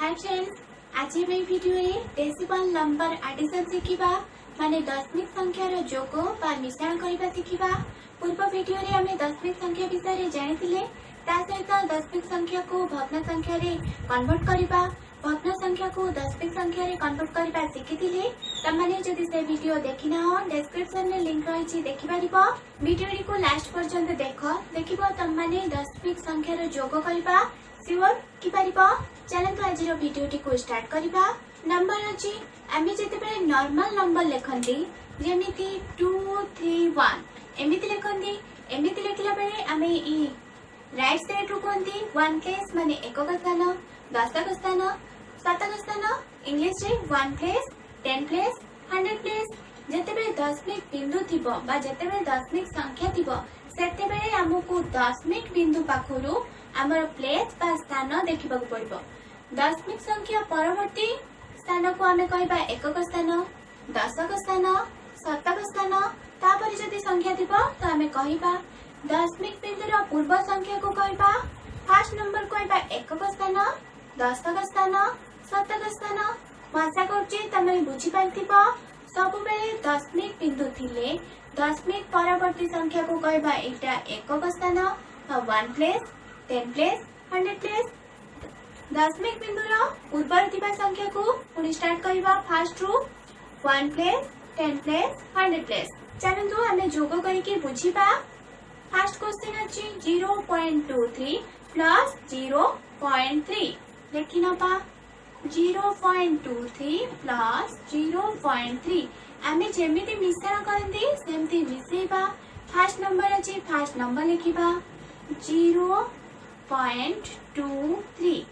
Hi friends, आज हम video रे डेसिमल नंबर एडिशन शिखिबा माने दशमिक संख्यार जोग बा मिश्रण करबा शिखिबा। पूर्व भिडियो रे हमें दशमिक संख्या विषय रे जानिथिले, ता सहित दशमिक संख्या को भग्न संख्या रे कन्वर्ट करबा, भग्न संख्या को दशमिक संख्या रे कन्वर्ट करबा शिखिथिले। तमाने जदि से वीडियो देखिना हो डिस्क्रिप्शन में लिंक रही देखि परिबो। वीडियो को लास्ट पर्यंत देखिबो तमाने दशमिक संख्या रे जोग करबा सियोर कि परिबो। चलନ୍ତୁ आजिर भिडियोटी को स्टार्ट करिबा। नंबर अछि आमे जेतेबेले नॉर्मल नंबर लेखंती जेमिति 2 3 1 एमिति लेखंती, एमिति लेखिला बेले आमे ई राइट साइड रो कोंती 1 प्लेस माने एकक स्थान, 10 का स्थान, 7 का स्थान, इंग्लिश रे 1 प्लेस, 10 प्लेस, 100 प्लेस। जेतेबेले दशमिक बिंदु थिबो बा जेतेबेले दशमिक संख्या थिबो सेतेबेले हमकु दशमिक बिंदु पाखरु हमर प्लेस बा स्थान देखिबा पड़िबो। दशमिक संख्या परवर्ती स्थान को आमे कहबा एकक स्थान, 10 का स्थान, 7 का स्थान। तापर जदि संख्या थिबो तो आमे कहबा दशमिक बिंदुर पूर्व संख्या को कहबा फर्स्ट नंबर कहबा एकक स्थान, 10 का स्थान, 7 का स्थान। आशा करछि तमे बुझी पाइथिबो। सब बेले दशमिक बिंदु थिले दशमिक परवर्ती संख्या को कहबा एटा एकक स्थान, 1 प्लेस, 10 प्लेस, 100 प्लेस। दशमिक बिंदुर पूर्वर थिबा संख्या को पुणी स्टार्ट करबा फर्स्ट रू 1 प्लेस, 10 प्लेस, 100 प्लेस। चलନ୍ତୁ हमें जोग करके बुझिबा। फर्स्ट क्वेश्चन अछि 0.23 प्लस 0.3 लेखि नबा। 0.23 प्लस 0.3 आमे जेमिति मिश्रण करंती सेमति मिसेबा। फर्स्ट नंबर अछि फर्स्ट नंबर लिखिबा 0.23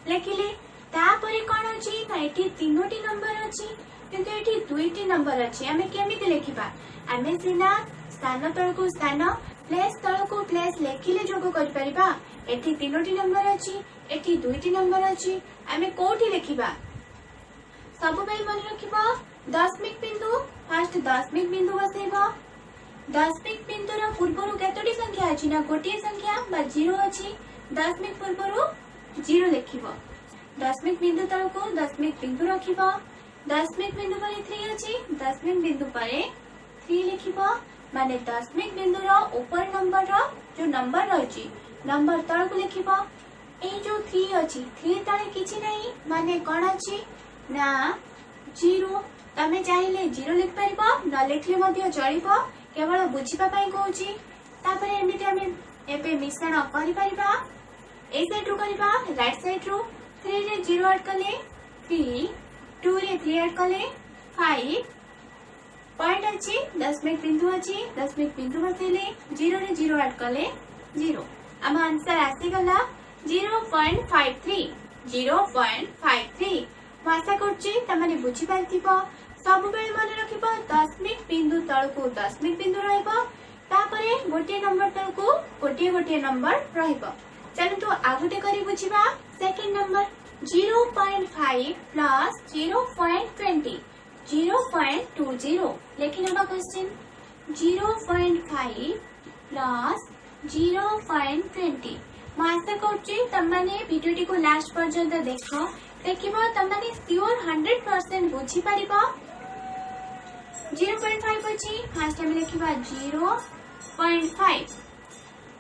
लेखिले। तापरे कोन अछि ना एठी तीनोटी नंबर अछि किंतु एठी दुईटी नंबर अछि। आमे केमिति लेखिबा? आमे सिना स्थान तळको स्थान प्लेस तळको प्लेस लेखिले जोग करि परिबा। एठी तीनोटी नंबर अछि, एठी दुईटी नंबर अछि। आमे कोठी लेखिबा? सब बेल मन रखिबा दशमिक बिंदु फर्स्ट दशमिक बिंदु बसेबा। दशमिक बिंदुर पूर्वरु केतोटी संख्या अछि ना गोटिए संख्या बा 0 अछि। दशमिक पूर्वरु 0 लेखिबो। दशमिक बिंदु तळको दशमिक बिंदु रखिबो। दशमिक बिंदु परे 3 अछि, दशमिक बिंदु परे 3 लिखिबो। माने दशमिक बिंदुर ऊपर नंबर रो जो नंबर रहछि नंबर तळको लिखिबो। ए जो 3 अछि 3 तळे किछि नाही माने कोन अछि ना 0। तमे चाहिले 0 लिख परिबो, न लिखले मध्ये चलिबो, केवल बुझिबा पई कहूची। तापरे एमिति हमें एबे मिश्रण करि परिबा। ए साइड रो करिबा राइट साइड रो 3 रे 0 ऐड कले 3, 2 रे 3 ऐड कले 5 पॉइंट अछि, दशमिक बिंदु अछि, दशमिक बिंदु बसेले 0 रे 0 ऐड कले 0। अब आंसर आसी गला 0.53 0.53। आशा करछि तमाने बुझी पाइथिबो। सब बेले मन रखिबो दशमिक बिंदु तळको दशमिक बिंदु रहइबो, तापरे गोटे नंबर तळको गोटे नंबर रहइबो। चलନ୍ତୁ आगुटे करी बुझिबा। सेकंड नंबर 0.5 प्लस 0.20 0.20 लेखि नबा क्वेश्चन 0.5 प्लस 0.20। आशा करछि तमाने भिडियोटी को लास्ट पर्यंत देखिबो तमाने सियोर 100% बुझी परिबो। 0.5 अछि फर्स्ट हम लिखिबा 0.5।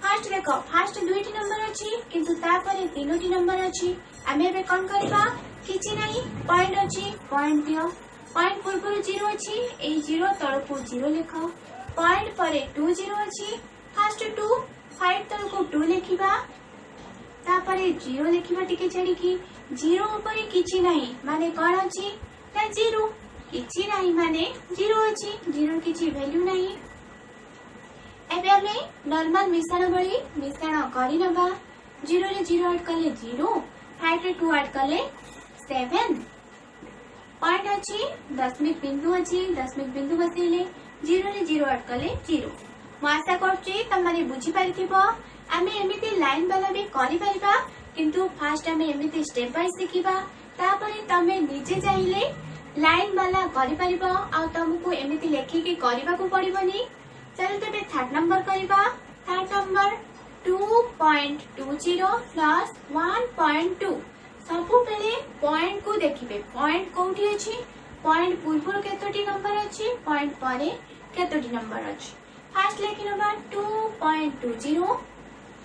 फर्स्ट देखो फर्स्ट दुईटी नंबर अछि किंतु तापरे तीनोटी नंबर अछि। आमे बे कोन करबा किछि नाही पॉइंट अछि पॉइंट दियो। पॉइंट पूर्व 0 अछि, ए 0 तळको 0 लेखो। पॉइंट परे 2 0 अछि, फर्स्ट 2 5 तळको 2 लेखिबा। तापरे 0 लेखिबा टिके छडी की 0 ऊपर किछि नाही माने कोन अछि ना 0 किछि नाही माने 0 अछि, 0 किछि वैल्यू नाही। एबे हमें नॉर्मल मिश्रण बळी मिश्रण करि नबा। 0 रे 0 ऐड कले 0, 5 रे 2 ऐड कले 7 पॉइंट अछि, दशमिक बिंदु अछि, दशमिक बिंदु बसेले 0 रे 0 ऐड कले 0। आशा करछि तमाने बुझी पाइथिबो। आमे एमिति लाइन वाला भी करि परिबा किंतु फर्स्ट आमे एमिति स्टेप बाय सिखिबा, तापरे तमे निजे चाहिले लाइन वाला करि परिबो आ तुमको एमिति लेखिकी करिबा को पड़िबनी। चलो तबे थर्ड नंबर करिबा। थर्ड नंबर 2.20 प्लस 1.2 सबु बेले देखिबे पॉइंट कोठी अछि पॉइंट पूर्व केतोटी नंबर अछि पॉइंट परे केतोटी नंबर अछि फास्ट लेखि नबा 2.20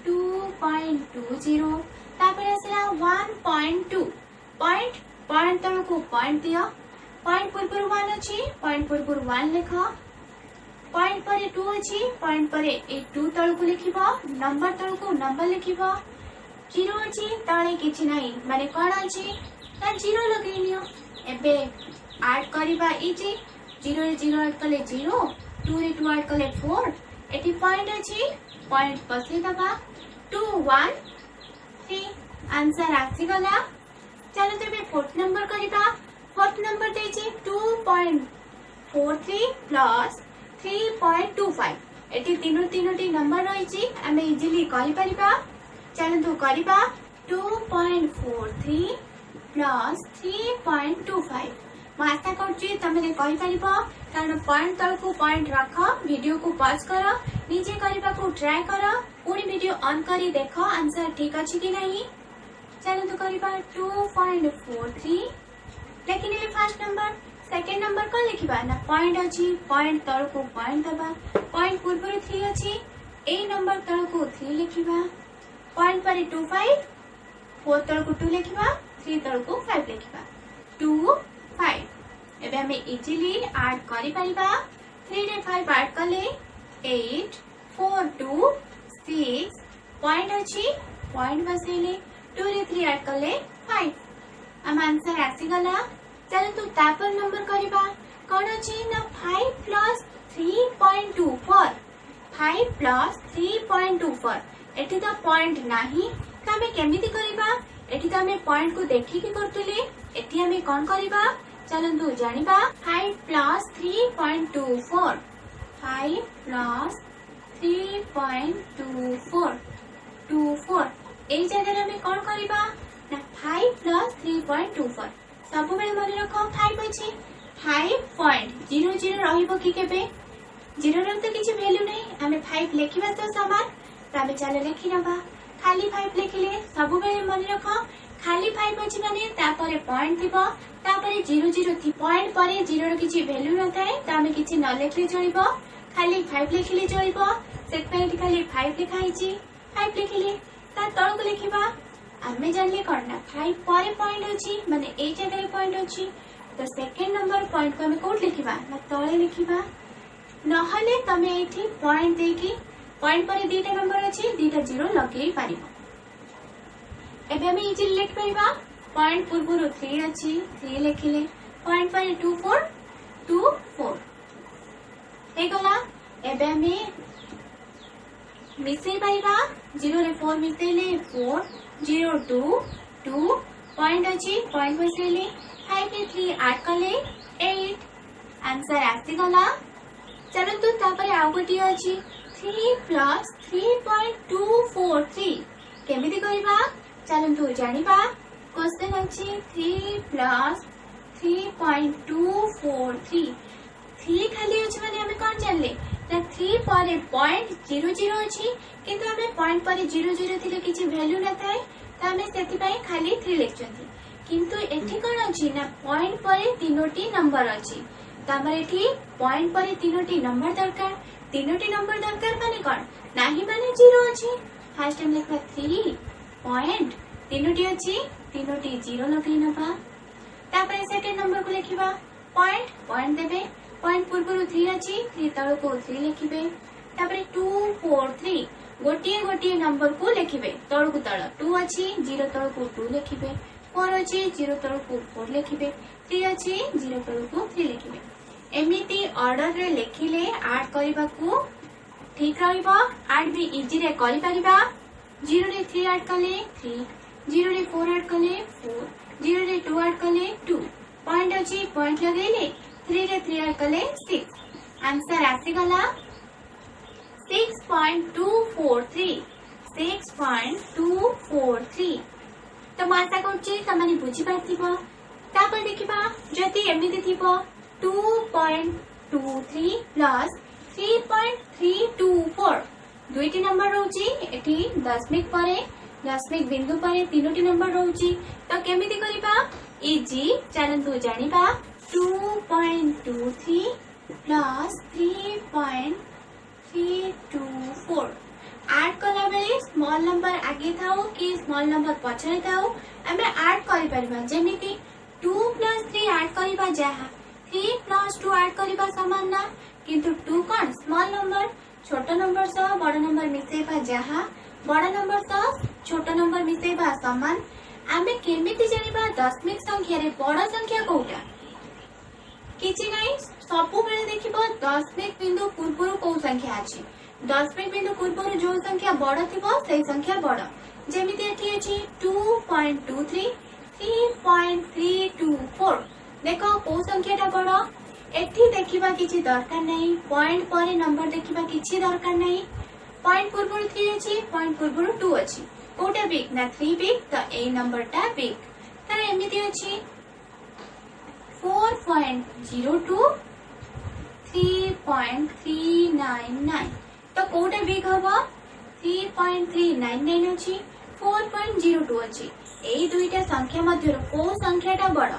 2.20 तापर आसला 1.2 पॉइंट पॉइंट तळको पॉइंट दियो पॉइंट पूर्व 1 अछि पॉइंट पूर्व 1 लेख पॉइंट परे 2 अछि पॉइंट परे ए 2 तळको लिखिबो नंबर तळको नंबर लिखिबो 0 अछि तळे किछि नाही माने कोन अछि ता 0 लगेनियो एबे ऐड करिबा इजी 0 रे 0 ऐड कले 0 2 रे 2 ऐड कले 4 एटी पॉइंट अछि पॉइंट पसे दबा 2 1 3 आंसर आसी गला चलो तेबे फोर्थ नंबर करिबा फोर्थ नंबर देछि 2.43 प्लस 3.25 एटी तीनोटी नंबर रहिछि हमें इजीली करि परिबा चलो करिबा 2.43 प्लस 3.25 मैं आशा करुच्ची तमें कहि परिबो कारण पॉइंट तळको पॉइंट रख वीडियो को पॉज कर निजे करबा को ट्राई कर पुणी वीडियो ऑन करी देख आंसर ठीक अछि कि नहीं चलो करिबा 2.43 लेकिन फर्स्ट नंबर सेकंड नंबर को लिखिबा ना पॉइंट अछि पॉइंट तळको पॉइंट दबा पॉइंट पूर्व 3 अछि ए नंबर तळको 3 लिखिबा पॉइंट पर 25 4 तळको 2 लिखिबा 3 तळको 5 लिखिबा 2 5 एबे हमें इजीली ऐड करि परिबा 3 रे 5 ऐड कले 8 4 2 6 पॉइंट अछि पॉइंट बसेले 2 रे 3 ऐड कले 5 हम आंसर आसी गला चलो तू तापर नंबर करिबा कोन अछि ना 5 प्लस 3.24 5 प्लस 3.24 एठी तो पॉइंट नाही त हमें केमिति करिबा एठी तो हमें पॉइंट को देखि के करतले एठी हमें कोन करिबा चलो तू जानिबा 5 प्लस 3.24 5 प्लस 3.24 24 एई जगह हमें कोन करिबा ना 5 प्लस 3.24 सब बेले मन रख 5 अछि 5.00 रहिबो कि केबे 0 रे तो किछि वैल्यू नै हमें 5 लेखिबा तो समान तबे चले लेखि नबा खाली 5 लेखिले सब बेले मन रख खाली 5 अछि माने तापरे पॉइंट थिबो तापरे 00 थी पॉइंट परे 0 रो किछि वैल्यू न थाए त हमें किछि न लेखले चलिबो खाली 5 लेखिले चलिबो सेट पे खाली 5 लिखाइछि 5 लेखिले ता तळको लिखिबा हमें जानले करना 5 परे पॉइंट अछि माने ए जगह पॉइंट अछि तो सेकंड नंबर पॉइंट को हमें कोड लिखिबा ना तळे लिखिबा नहले तमे एठी पॉइंट देकी पॉइंट परे दीटा नंबर अछि दीटा 0 लगेई पारिबो एबे हमें इजी लिख परिबा पॉइंट पूर्व 3 अछि 3 लिखिले पॉइंट परे 24 हे गला एबे हमें मिसई पाइबा 0 रे 4 मिसैले 4 0 2 2 पॉइंट अछि पॉइंट बसेले 5 रे 3 ऐड कले 8 आंसर आसी गला चलो तो तापर आउ गोटी अछि 3 प्लस 3.243 केमिति करिबा चलो तो जानिबा क्वेश्चन अछि 3 प्लस 3.243 3 खाली अछि माने हमें कोन जानले ना 3 परे पॉइंट 00 अछि किंतु हमें पॉइंट परे 00 थिले किछि वैल्यू न थाए त हमें सेति पई खाली 3 लिखछथि किंतु एठी कोन अछि ना पॉइंट परे तीनोटी नंबर अछि त हमर एठी पॉइंट परे तीनोटी नंबर दरकार माने कोन नाही माने 0 अछि फर्स्ट टाइम लिखबा 3 पॉइंट तीनोटी अछि तीनोटी 0 लगै नबा तापर सेकंड नंबर को लिखिबा पॉइंट देबे पॉइंट पूर्व 3 अछि 3 तळ को 3 लिखिबे तापर 2 4 3 गोटिए नंबर को लिखिबे तळ को तळ 2 अछि 0 तळ को 2 लिखिबे 4 अछि 0 तळ को 4 लिखिबे 3 अछि 0 तळ को 3 लिखिबे एमिति ऑर्डर रे लिखिले ऐड करबा को ठीक रहइबो ऐड भी इजी रे करि परिबा 0 रे 3 ऐड कले 3 0 रे 4 ऐड कले 4 0 रे 2 ऐड कले 2 पॉइंट अछि पॉइंट लगेले 3 रे 3 ऐड कले 6 आंसर आसी गला 6.243 तो मैं आशा करुच्ची तमाने बुझी पार्थिबो तापर देखिबा जति एमिति थिबो 2.23 प्लस 3.324 दुईटी नंबर रहउची एठी दशमिक परे दशमिक बिंदु परे तीनोटी नंबर रहउची तो केमिति करिबा इजी चलतु जानिबा 2.23 प्लस 3.324 ऐड कला बेले स्मॉल नंबर आगे थाओ कि स्मॉल नंबर पछरे थाओ आमे ऐड करि परबा जेमिति 2 प्लस 3 ऐड करिबा जहा 3 प्लस 2 ऐड करिबा समान ना किंतु 2 कोन स्मॉल नंबर छोट नंबर सह बड़ नंबर मिसेबा जहा बड़ नंबर सह छोट नंबर मिसेबा समान आमे केमिति जानिबा दशमिक संख्या रे बड़ संख्या कोटा किछि नै सबु बेले देखिबो दशमिक बिंदु पूर्व को संख्या अछि दशमिक बिंदु पूर्व जो संख्या बड़ थिबो सेही संख्या बड़ जेमिति एठी अछि 2.23 3.324 देखो को संख्याटा बड़ एठी देखिबा किछि दरकार नै पॉइंट परे नंबर देखिबा किछि दरकार नै पॉइंट पूर्व 3 अछि पॉइंट पूर्व 2 अछि कोटा बिग ना 3 बिग तो ए नंबरटा बिग तर एमिति अछि 4.02 3.399 तो कोटा बिग हबो 3.399 अछि 4.02 अछि ए दुईटा संख्या मध्य को संख्याटा बड़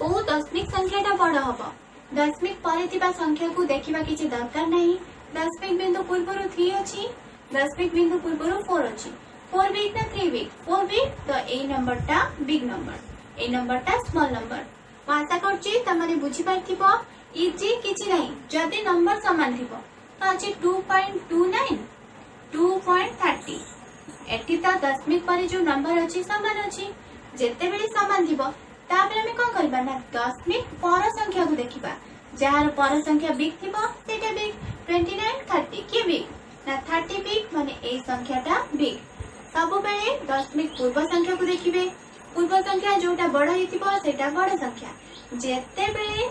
को दशमिक संख्याटा बड़ हबो दशमिक परे थिबा संख्या को देखिबा किछि दरकार नहीं दशमिक बिंदु पूर्व 3 अछि दशमिक बिंदु पूर्व 4 अछि 4 बिग ना 3 बिग 4 बिग तो ए नंबरटा बिग नंबर ए नंबरटा स्मॉल नंबर आशा करछि तमने बुझी पाइथिबो इजी किछि नहीं जदि नंबर समान थिबो तो अछि 2.29 2.30 एटी तो दशमिक परे जो नंबर अछि समान अछि जेते बेले समान थिबो तापर हम कोन करबा ना दशमिक पर संख्या को देखिबा जार पर संख्या बिग थिबो सेटा बिग 29 30 के बिग ना 30 बिग माने ए संख्याटा बिग सब बेले दशमिक पूर्व संख्या को देखिबे पूर्व संख्या जोटा बड़ हिथिबो सेटा बड़ संख्या जेते बेले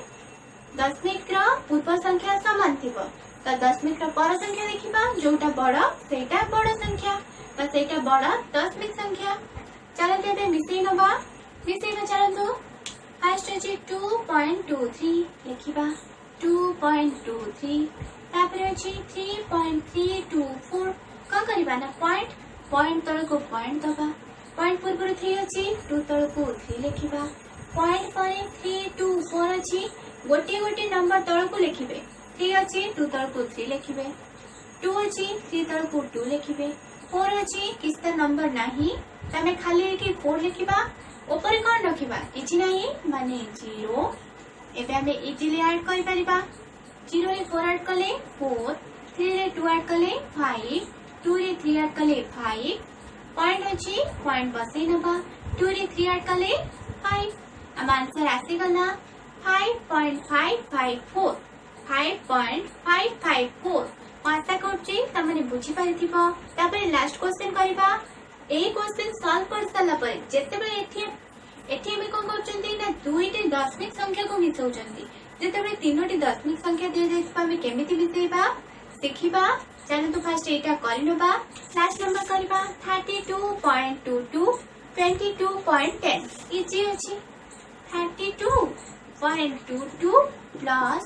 दशमिक रो पूर्व संख्या समान थिबो तो दशमिक रो पर संख्या देखिबा जोटा बड़ सेटा बड़ संख्या तो सेटा बड़ दशमिक संख्या चलते बे मिसई नबा चलतो फर्स्ट अछि 2.23 लिखिबा 2.23 तापर अछि 3.324 का करिबा ना पॉइंट तळ को पॉइंट दबा पॉइंट पूर्व 3 अछि 2 तळ को 3 लिखिबा पॉइंट परे 3 2 4 अछि गोटे नंबर तळ को लिखिबे 3 अछि 2 तळ को 3 लिखिबे 2 अछि 3 तळ को 2 लिखिबे 4 अछि किस्ता नंबर नाही तमे खाली कि 4 लिखिबा ऊपर कोन रखिबा किछि नाही माने 0 एबे हमें इजीली ऐड करि परिबा 0 रे 4 ऐड कले 4 3 रे 2 ऐड कले 5 2 रे 3 ऐड कले 5 पॉइंट अछि पॉइंट बसे नबा 2 रे 3 ऐड कले 5 अब आंसर आसी गला 5.554 5.554 आशा करछि तमने बुझी पारिथिबो तापर लास्ट क्वेश्चन करबा ए क्वेश्चन सॉल्व कर साला पर जेते बेले एठी हम कोन करचंती ना दुईटी दशमिक संख्या को मिसौचंती जेते बेले तीनोटी दशमिक संख्या दे जाइबा हम केमिति मिसेबा सिखिबा चलो तो फर्स्ट एटा करिनबा लास्ट नंबर करबा 32.22 22.10 इजी अछि 32.22 प्लस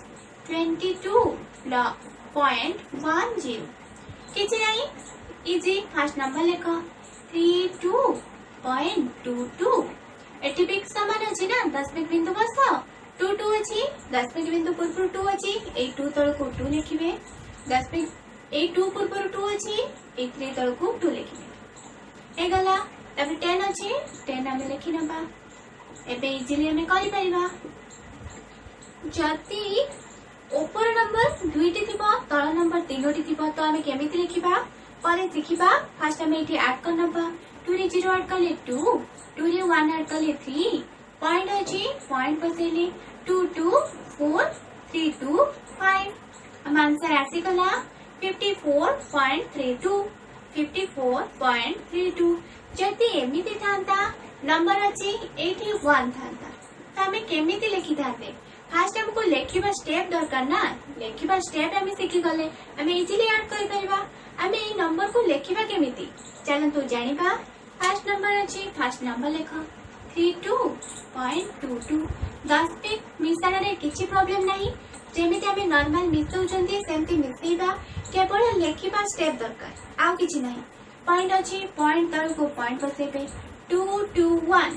22.10 किछि नाही इजी फर्स्ट नंबर लेखो 32.22 एटी बिग समान अछि ना दशमिक बिंदु बस 22 अछि दशमिक बिंदु पूर्व 2 अछि ए 2 तळ को 2 लिखिबे दशमिक ए 2 पूर्व 2 अछि ए 3 तळ को 2 लिखिबे ए गला तबे 10 अछि 10 हम लिखि नबा एबे इजीली हम करि परिबा जति ऊपर नंबर दुईटी थिबा तळ नंबर तीनोटी थिबा तो हम केमिति लिखिबा परे सिखिबा फर्स्ट हम एठी ऐड करनबा 2 रे 0 ऐड करले 2 2 रे 1 ऐड करले 3 पॉइंट अछि पॉइंट बसेले 2 2 4 3 2 5 हम आंसर आसी गला 54.32 54.32 जति एमिति थांता नंबर अछि 81 थांता त हमें केमिति लिखि थाते फर्स्ट हमको लेखिबा स्टेप दरकार ना लेखिबा स्टेप हमें सिखि गले हमें इजीली ऐड करि परिबा हमें ए नंबर को लेखिबा केमिति चलंतु जानिबा फर्स्ट नंबर अछि फर्स्ट नंबर लेखो 32.22 दशमिक मिसाण रे किछि प्रॉब्लम नाही जेमिति हमें नॉर्मल मिसौचंती सेमति मिसेबा केवल लेखिबा स्टेप दरकार आउ किछि नाही पॉइंट अछि पॉइंट तळ को पॉइंट बसेबे 2 2 1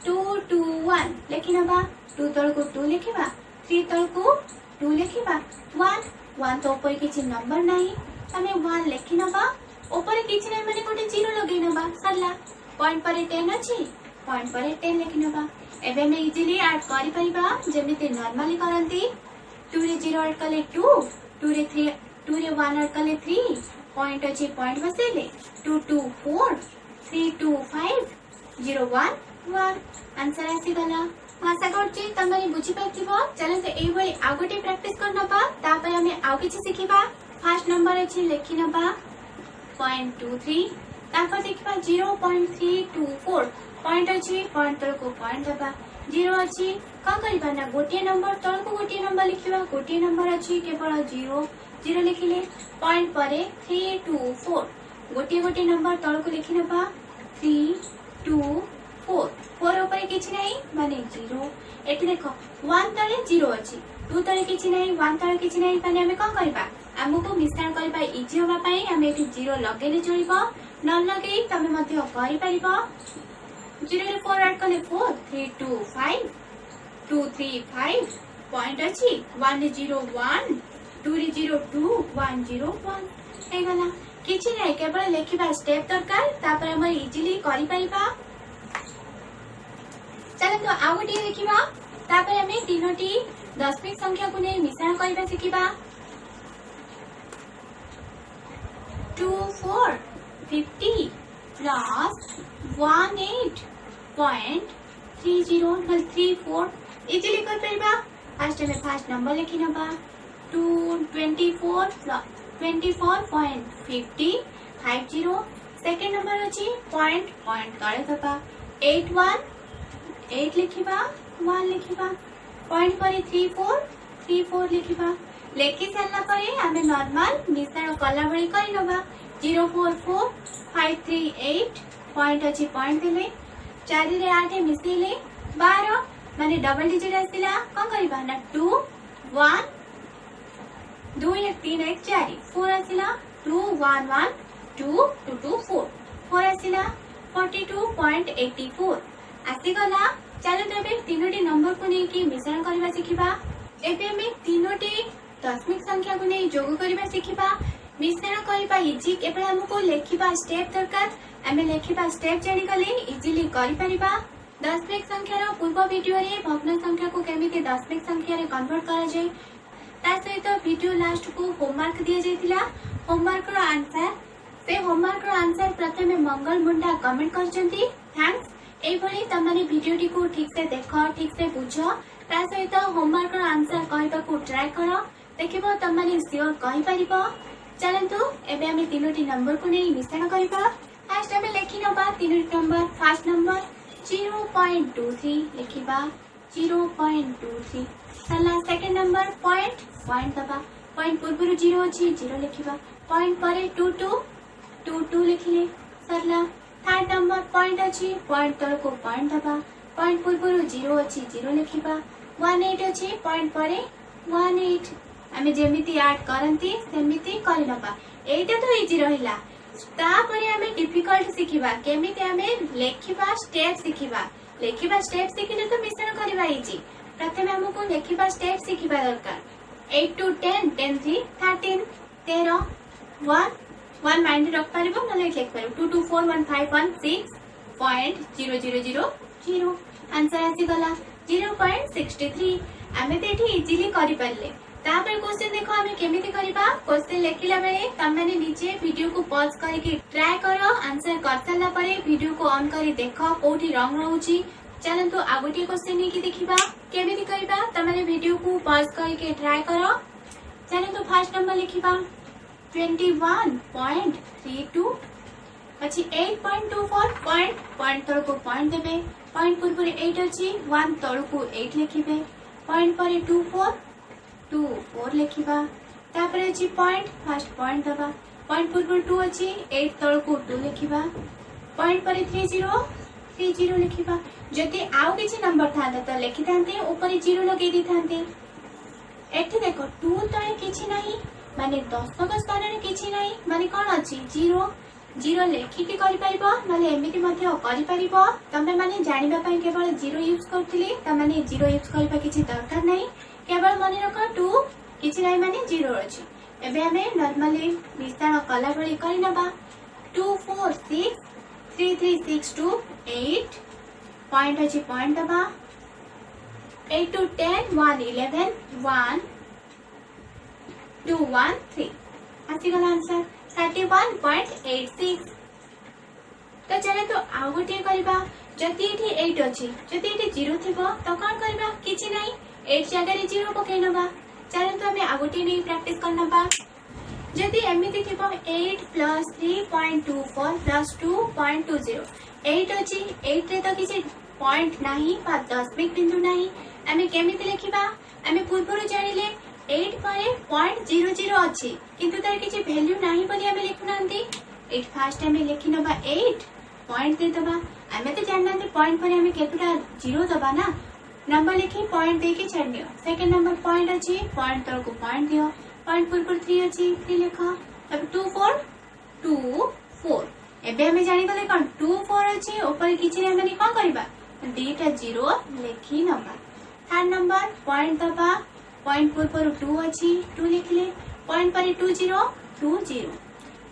2 2 1 लेखि नबा 2 तल को 2 लिखिबा 3 तल को 2 लिखिबा 1 1 तो ऊपर किछि नंबर नाही हमें 1 लिखि नबा ऊपर किछि नाही माने कोटे 0 लगै नबा सरला पॉइंट पर 10 अछि पॉइंट पर 10 लिखि नबा एबे हम इजीली ऐड करि परिबा जेमिति नॉर्मली करंती 2 रे 0 ऐड कले 2 2 रे 3 2 रे 1 ऐड कले 3 पॉइंट अछि पॉइंट बसेले 2 2 4 3 2 5 0 1 1 आंसर आसी गला आशा करछि तमरे बुझी पाइथिबो चलो से एई भली आ गोटे प्रैक्टिस करनबा तापर हमें आ किछि सिखिबा फर्स्ट नंबर अछि लेखि नबा 0.23 तापर देखिबा 0.324 पॉइंट अछि पॉइंट तल को पॉइंट दबा 0 अछि का करिबा ना गोटे नंबर तल को गोटे नंबर लिखिबा गोटे नंबर अछि केवल 0 0 लिखिले पॉइंट परे 3 2 4 गोटे गोटे नंबर तल को लिखि नबा 3 2 4 4 ऊपर किछि नाही माने 0 एठी देखो 1 तले 0 अछि 2 तले किछि नाही 1 तले किछि नाही माने हमें कोन करबा हमको मिश्रण करबा इजी होबा पई हमें एठी 0 लगेले चलिबो न लगे तमे मध्ये करि परिबो 0 रे 4 ऐड कले 4 3 2 5 2 3 5 पॉइंट अछि 1 रे 0 1 2 रे 0 2 1 0 1 हे गला किछि नाही केवल लेखिबा स्टेप दरकार तापर हम इजीली करि परिबा चलो तो आउ गोटे देखिबा तापर हमें तीनोटी दशमिक संख्या को नै मिश्रण करबा सिखिबा 2 4 50 प्लस 18.30 इजीली कर परिबा फर्स्ट में फर्स्ट नंबर लिखि नबा 224 प्लस 24.50 50 सेकंड नंबर अछि पॉइंट पॉइंट तळे दबा 81 8 लिखिबा 1 लिखिबा पॉइंट पर 34 लिखिबा लेखि सारला परे हमें नॉर्मल मिश्रण कला भली करि नबा 044 538 पॉइंट अछि पॉइंट देले 4 रे 8 मिसेले 12 माने डबल डिजिट आसिला कोन करबा ना 2 1 2 1 3 1 4 4 आसिला 2 1 1 2 2 2 4 4 आसिला 42.84 आसीगला चलो तबे तीनोटी नंबर को नै कि मिश्रण करबा सिखिबा एबे हमें तीनोटी दशमिक संख्या को नै जोग करबा सिखिबा मिश्रण करबा इजी केवल हमको लेखिबा स्टेप दरकार हमें लेखिबा स्टेप जानि गले इजीली करि परिबा दशमिक संख्या रो पूर्व वीडियो रे भग्न संख्या को केमिति दशमिक संख्या रे कन्वर्ट करा जाय ता सहित वीडियो लास्ट को होमवर्क दिया जायतिला होमवर्क रो आंसर से होमवर्क रो आंसर प्रथमे मंगल मुंडा कमेंट करचंती थैंक्स एई भली तमाने वीडियोटी को ठीक से देखो ठीक से बुझो ता सहित होमवर्क रो आंसर कहबा को ट्राई करो देखिबो तमाने श्योर कहि परिबो चलंतु एबे हम तीनोटी नंबर को नै मिश्रण करबा फर्स्ट हमें लेखि नबा तीनोटी नंबर फर्स्ट नंबर 0.23 लिखिबा 0.23 सला सेकंड नंबर पॉइंट पॉइंट दबा पॉइंट पूर्व 0 अछि 0 लिखिबा पॉइंट परे 22 लिखिले सरला थर्ड नंबर पॉइंट अछि पॉइंट तल को पॉइंट दबा पॉइंट पूर्व 0 अछि 0 लिखिबा 18 अछि पॉइंट परे 18 हमें जेमिति ऐड करंती सेमिति करि नबा एटा तो इजी रहिला तापरे हमें डिफिकल्ट सिखिबा केमिति हमें लेखिबा स्टेप सिखिबा लेखिबा स्टेप सिखिले तो मिश्रण करबा इजी प्रथमे हमको लेखिबा स्टेप सिखिबा दरकार 8 to 10 10 3 13 13 1 माइंड रख पारिबो न लिख पारिबो 2 2 4 1 5 1 6.0000 आंसर आसी गला 0.63 हमें तेठी इजीली करि परले तापर क्वेश्चन देखो हमें केमिति करिबा क्वेश्चन लेखिला बेले तमने नीचे वीडियो को पॉज करके ट्राई करो आंसर करतला परे वीडियो को ऑन करी देखो कोठी रंग रहउची चलंतु आगोटी क्वेश्चन नै कि देखिबा केमिति करिबा तमने वीडियो को पॉज करके ट्राई करो चलंतु फर्स्ट नंबर लिखिबा 21.32 પછી 8.24 पॉइंट तळ को पॉइंट देबे पॉइंट पूर्व 8 अछि 1 तळ को 8 लिखिबे पॉइंट परे 24 लिखिबा तापर अछि पॉइंट फर्स्ट पॉइंट दबा पॉइंट पूर्व 2 अछि 8 तळ को 2 लिखिबा पॉइंट परे 30 लिखिबा जति आउ किछि नंबर थांता त लिखि थांते ऊपर 0 लगे दी थांते एठी देखो 2 तळे किछि नाही माने दशक स्थान रे किछि नाही माने कोन अछि 0 जीरो लेखिकी करिपारिबो नले एमिति मध्ये करिपारिबो तमे माने जानिबा पई केवल जीरो यूज करथिली तमाने जीरो यूज करबा किछि दरकार नै केवल माने रख 2 किछि नै माने जीरो अछि एबे हमें नॉर्मली मिश्रण कला भली करि नबा 2 4 6 3 3 6 2 8 पॉइंट अछि पॉइंट दबा 8 to 10 1 11 1 2 1 3 आसी गला आंसर 31.86 तो चले तो आउ गोटे करबा जति एठी 8 अछि जति एठी 0 थिबो तो कोन करबा किछि नै 8 जगह रे 0 पकै नबा चले तो हमें आउ गोटे नै प्रैक्टिस करनबा जति एमिति थिबो 8 + 3.24 + 2.20 8 अछि 8 रे तो किछि पॉइंट नाही बा दशमिक बिंदु नाही हमें केमिति लिखिबा हमें पूर्वरु जानिले 8 पारे 0.00 अछि किंतु तार किछि वैल्यू नाही बोली हमें लिखुनांती 8 फास्ट हमें लिखि नबा 8 पॉइंट दे दबा हमें तो जाननांती पॉइंट पर हमें केतुटा 0 दबा ना नंबर लिखि पॉइंट दे के छाड़ियो सेकंड नंबर पॉइंट अछि पॉइंट तळ को पॉइंट दियो पॉइंट पूर्व 3 अछि 3 लिखो तब 2 4 2 4 एबे हमें जानि गले कोन 2 4 अछि ऊपर किछि रे हमें कोन करबा दीटा 0 लिखि नबा थर्ड नंबर पॉइंट दबा पॉइंट पूर्व 2 अछि 2 लिखले पॉइंट पर 2 0 2 0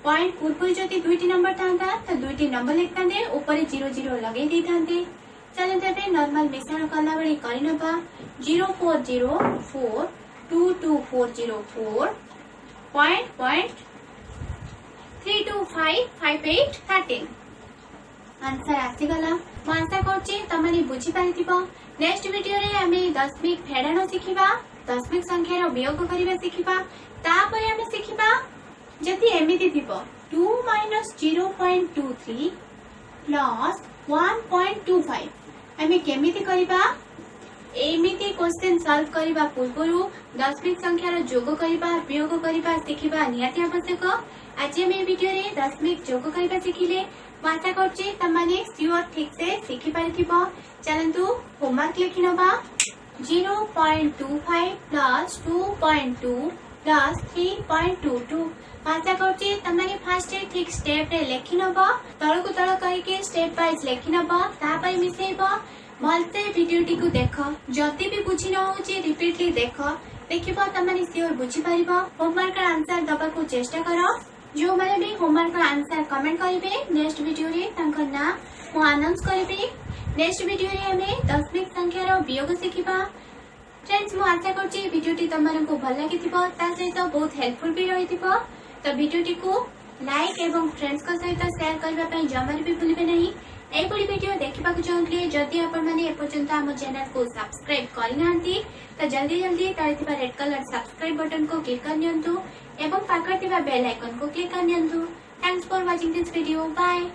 पॉइंट पूर्व जति दुईटी नंबर थांता तो दुईटी नंबर लिखतांते ऊपर 0 0 लगे देतांते चले तबे नॉर्मल मिश्रण कला बळी करि नबा 0404 22404 पॉइंट 32558 13 आंसर आसी गला म आशा करछि तमाने बुझी पारिथिबो नेक्स्ट वीडियो रे हमें दशमिक फेडाण सिखिबा दशमिक संख्या रो वियोग करिबा सिखिबा तापरे हमें सिखिबा जति एमिति थिबो 2 - 0.23 प्लस 1.25 हमें केमिति करिबा एमिति क्वेश्चन सॉल्व करिबा पूर्वरु दशमिक संख्या रो जोग करिबा वियोग करिबा सिखिबा निहाती आवश्यक आज हम वीडियो रे दशमिक जोग करिबा सिखिले आशा करछि तमाने सियोर ठीक से सिखि पारिथिबो चलंतु होमवर्क लिखि नबा 0.25 प्लस 2.2 प्लस 3.22 आशा करछि तमाने फास्ट ठीक स्टेप रे लिखि नबा तळ को तळ करिके स्टेप वाइज लिखि नबा तापर मिसेबा भलते वीडियोटी को देख जति भी बुझी न होची रिपीटली देखिबा तमाने सियोर बुझी पारिबा होमवर्क का आंसर दबा को चेष्टा करो जो माने भी होमवर्क का आंसर कमेंट करिवे नेक्स्ट वीडियो रे तांकर ना मु अनाउंस करिवे नेक्स्ट वीडियो रे हमें दशमिक संख्या रो वियोग सिखिबा फ्रेंड्स मु आशा करछि वीडियोटी तमनको भल लागिथिबो ता सहित बहुत हेल्पफुल भी रहिथिबो तो वीडियोटी को लाइक एवं फ्रेंड्स को सहित शेयर करबा पई जमार भी भूलिबे नहीं एपरी वीडियो देखा चाहूले जदि आपण एपर्यंत आम चैनल को सब्सक्राइब करना तो जल्दी जल्दी तले रेड कलर सब्सक्राइब बटन को क्लिक कर नियंतु एवं पाखर बेल आइकन को क्लिक कर नियंतु thanks for watching this video bye.